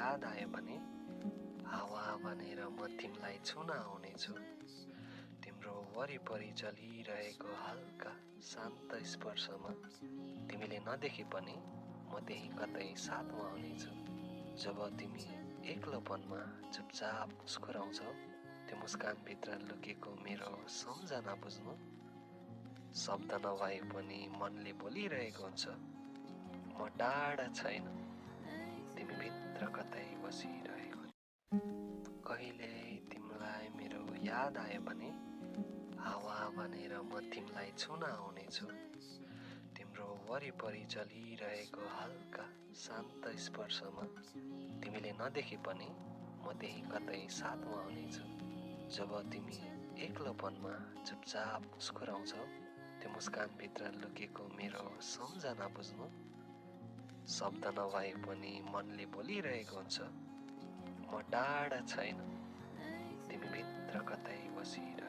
याद आयो भने हावा बनेर म तिमीलाई छुन आउनेछु। तिम्रो वरिपरि चलिरहेको हल्का शान्त स्पर्शमा तिमीले नदेखे पनि म त्यही कतै साथमा हुनेछु। जब तिमी एक्लोपनमा चुपचाप मुस्कुराउँछौ, त्यो मुस्कानभित्र लुकेको मेरो सम्झना बुझ्नु। शब्द नभए पनि मनले बोलिरहेको हुन्छ, म टाढा छैन, तिमी भित्र कतै बसिरहेको। कहिले तिमीलाई मेरो याद आयो भने हावा बनेर म तिमीलाई छुन आउनेछु। तिम्रो वरिपरि चलिरहेको हल्का शान्त स्पर्शमा तिमीले नदेखे पनि म त्यही कतै साथमा हुनेछु। जब तिमी एक्लोपनमा चुपचाप मुस्कुराउँछौ, त्यो मुस्कानभित्र लुकेको मेरो सम्झना बुझ्नु। शब्द नभए पनि मनले बोलिरहेको हुन्छ, म टाढा छैन, तिमी भित्र कतै बसिरहेको।